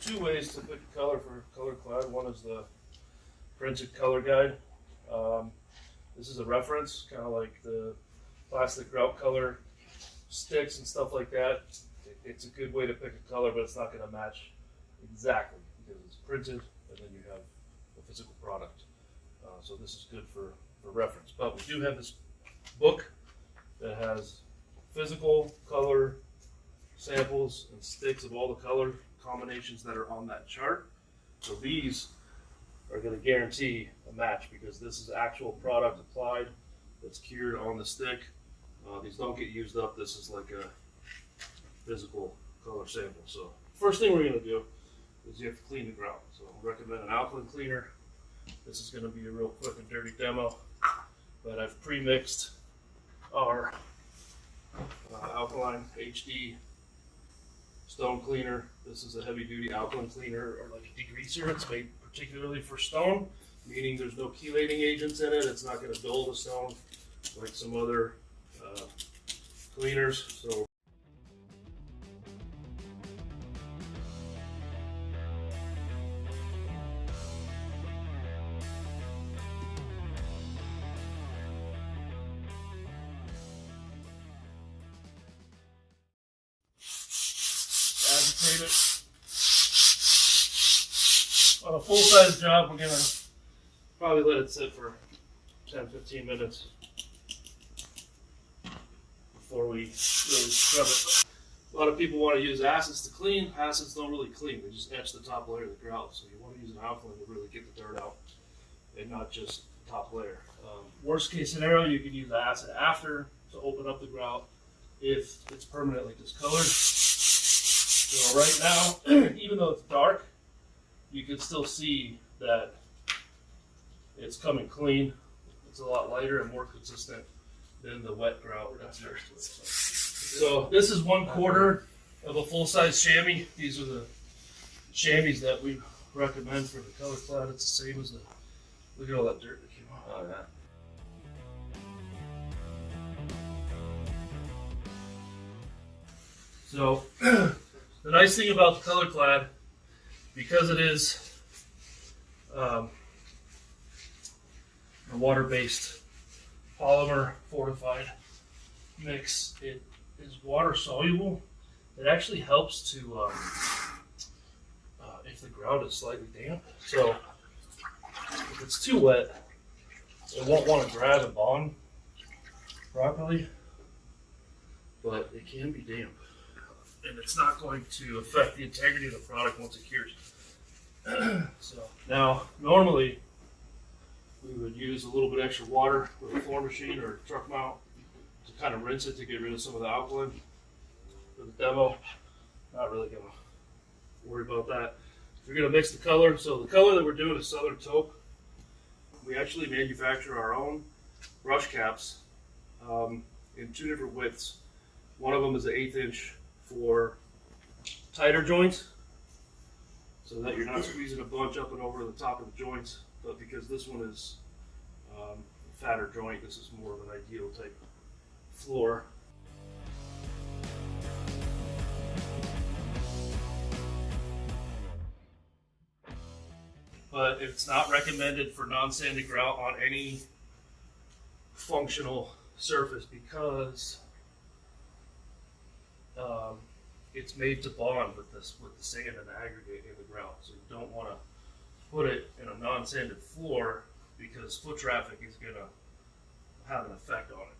two ways to pick a color for Colorclad. One is the printed color guide. This is a reference, kind of like the plastic grout color sticks and stuff like that. It's a good way to pick a color, but it's not going to match exactly because it's printed and then you have a physical product. So this is good for reference. But we do have this book that has physical color samples and sticks of all the color combinations that are on that chart. So these are going to guarantee a match because this is actual product applied that's cured on the stick. These don't get used up. This is like a physical color sample. So first thing we're going to do is you have to clean the grout. So I recommend an alkaline cleaner. This is going to be a real quick and dirty demo, but I've pre-mixed our alkaline HD stone cleaner. This is a heavy duty alkaline cleaner or like a degreaser. It's made particularly for stone, meaning there's no chelating agents in it. It's not going to dull the stone like some other cleaners. So agitate it. On a full-size job, we're going to probably let it sit for 10-15 minutes before we really scrub it. A lot of people want to use acids to clean. Acids don't really clean. They just etch the top layer of the grout. So you want to use an alkaline to really get the dirt out and not just the top layer. Worst case scenario, you can use acid after to open up the grout if it's permanently discolored. So right now, even though it's dark, you can still see that it's coming clean. It's a lot lighter and more consistent than the wet grout we're not first with. So this is 1/4 of a full-size chamois. These are the chamois that we recommend for the Colorclad. It's the same as the, look at all that dirt that came off. Oh yeah. So the nice thing about the Colorclad, because it is a water-based polymer fortified mix, it is water soluble. It actually helps to if the grout is slightly damp. So if it's too wet, it won't want to grab and bond properly, but it can be damp. And it's not going to affect the integrity of the product once it cures. So now, normally we would use a little bit extra water with a floor machine or a truck mount to kind of rinse it to get rid of some of the alkaline. For the demo, not really gonna worry about that. If you're gonna mix the color, so the color that we're doing is Southern Taupe. We actually manufacture our own brush caps in 2 different widths. One of them is an 1/8 inch for tighter joints, so that you're not squeezing a bunch up and over the top of the joints. But because this one is a fatter joint, this is more of an ideal type floor. But it's not recommended for non-sanded grout on any functional surface because it's made to bond with the sand and the aggregate in the grout. So you don't want to put it in a non-sanded floor because foot traffic is going to have an effect on it.